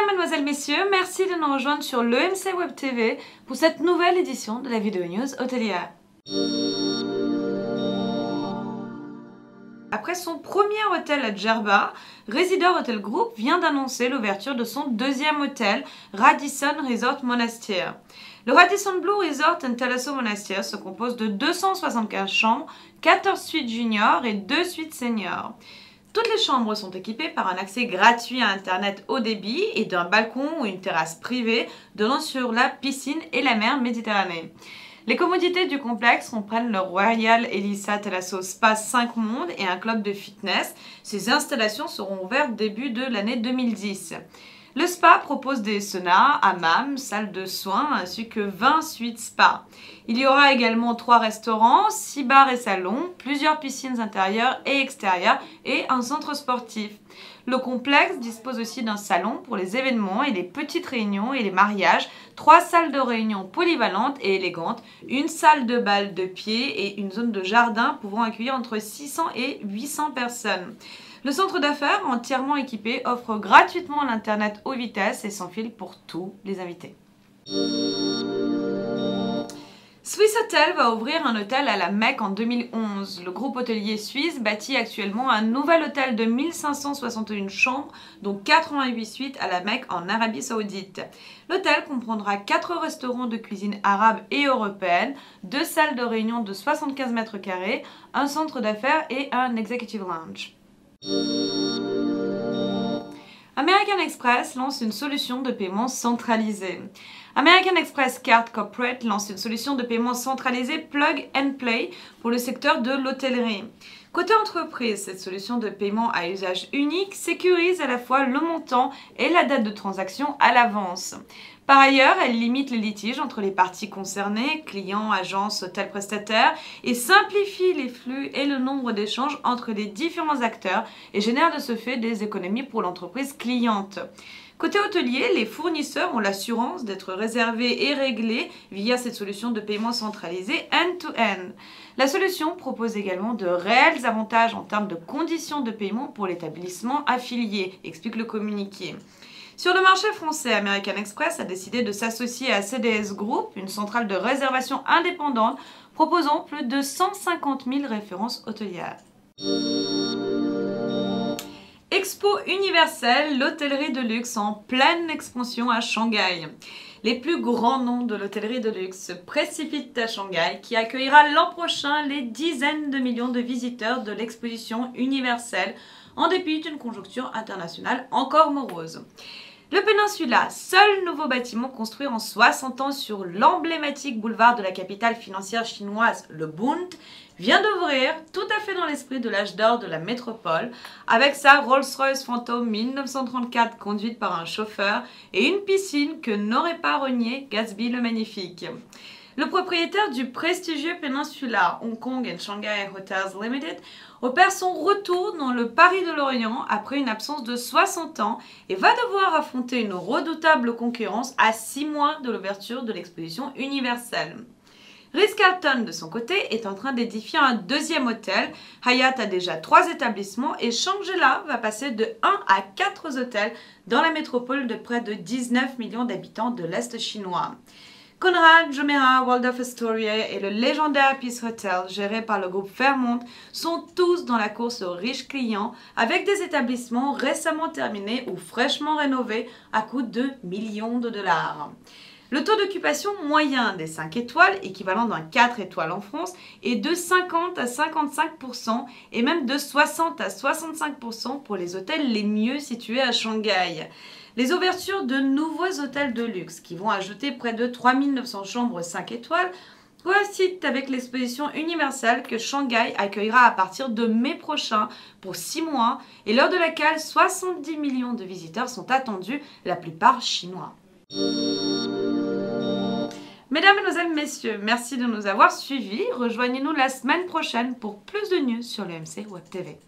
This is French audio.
Mesdames, Mesdemoiselles, Messieurs, merci de nous rejoindre sur l'EMC Web TV pour cette nouvelle édition de la vidéo news hôtelière. Après son premier hôtel à Djerba, Residor Hotel Group vient d'annoncer l'ouverture de son deuxième hôtel, Radisson Resort Monastir. Le Radisson Blu Resort and Thalasso Monastir se compose de 275 chambres, 14 suites juniors et 2 suites seniors. Toutes les chambres sont équipées par un accès gratuit à Internet haut débit et d'un balcon ou une terrasse privée donnant sur la piscine et la mer Méditerranée. Les commodités du complexe comprennent le Royal Elisa Thalasso Spa 5 Mondes et un club de fitness. Ces installations seront ouvertes début de l'année 2010. Le spa propose des saunas, hammams, salles de soins ainsi que 20 suites spa. Il y aura également 3 restaurants, 6 bars et salons, plusieurs piscines intérieures et extérieures et un centre sportif. Le complexe dispose aussi d'un salon pour les événements et les petites réunions et les mariages, 3 salles de réunion polyvalentes et élégantes, une salle de bal de pied et une zone de jardin pouvant accueillir entre 600 et 800 personnes. Le centre d'affaires entièrement équipé offre gratuitement l'Internet haute vitesse et sans fil pour tous les invités. Swissôtel va ouvrir un hôtel à la Mecque en 2011. Le groupe hôtelier suisse bâtit actuellement un nouvel hôtel de 1561 chambres, dont 88 suites à la Mecque en Arabie Saoudite. L'hôtel comprendra 4 restaurants de cuisine arabe et européenne, 2 salles de réunion de 75 mètres carrés, un centre d'affaires et un executive lounge. American Express lance une solution de paiement centralisée. American Express Card Corporate lance une solution de paiement centralisée Plug and Play pour le secteur de l'hôtellerie. Côté entreprise, cette solution de paiement à usage unique sécurise à la fois le montant et la date de transaction à l'avance. Par ailleurs, elle limite les litiges entre les parties concernées, clients, agences, hôtels prestataires, et simplifie les flux et le nombre d'échanges entre les différents acteurs et génère de ce fait des économies pour l'entreprise cliente. Côté hôtelier, les fournisseurs ont l'assurance d'être réservés et réglés via cette solution de paiement centralisée end-to-end. La solution propose également de réels avantages en termes de conditions de paiement pour l'établissement affilié, explique le communiqué. Sur le marché français, American Express a décidé de s'associer à CDS Group, une centrale de réservation indépendante proposant plus de 150 000 références hôtelières. Expo universelle, l'hôtellerie de luxe en pleine expansion à Shanghai. Les plus grands noms de l'hôtellerie de luxe se précipitent à Shanghai, qui accueillera l'an prochain les dizaines de millions de visiteurs de l'exposition universelle, en dépit d'une conjoncture internationale encore morose. Le Peninsula, seul nouveau bâtiment construit en 60 ans sur l'emblématique boulevard de la capitale financière chinoise, le Bund, vient d'ouvrir tout à fait dans l'esprit de l'âge d'or de la métropole, avec sa Rolls-Royce Phantom 1934 conduite par un chauffeur et une piscine que n'aurait pas renié Gatsby le Magnifique. Le propriétaire du prestigieux Peninsula Hong Kong and Shanghai Hotels Limited opère son retour dans le Paris de l'Orient après une absence de 60 ans et va devoir affronter une redoutable concurrence à 6 mois de l'ouverture de l'exposition universelle. Ritz-Carlton, de son côté, est en train d'édifier un deuxième hôtel. Hyatt a déjà 3 établissements et Shangri-La va passer de 1 à 4 hôtels dans la métropole de près de 19 millions d'habitants de l'Est chinois. Conrad, Jumeirah, Waldorf Astoria et le légendaire Peace Hotel, géré par le groupe Fairmont, sont tous dans la course aux riches clients, avec des établissements récemment terminés ou fraîchement rénovés à coût de millions de dollars. Le taux d'occupation moyen des 5 étoiles, équivalent d'un 4 étoiles en France, est de 50 à 55% et même de 60 à 65% pour les hôtels les mieux situés à Shanghai. Les ouvertures de nouveaux hôtels de luxe, qui vont ajouter près de 3900 chambres 5 étoiles, coïncident avec l'exposition universelle que Shanghai accueillera à partir de mai prochain pour 6 mois et lors de laquelle 70 millions de visiteurs sont attendus, la plupart chinois. Mesdames, Mesdemoiselles, Messieurs, merci de nous avoir suivis. Rejoignez-nous la semaine prochaine pour plus de news sur l'EMC Web TV.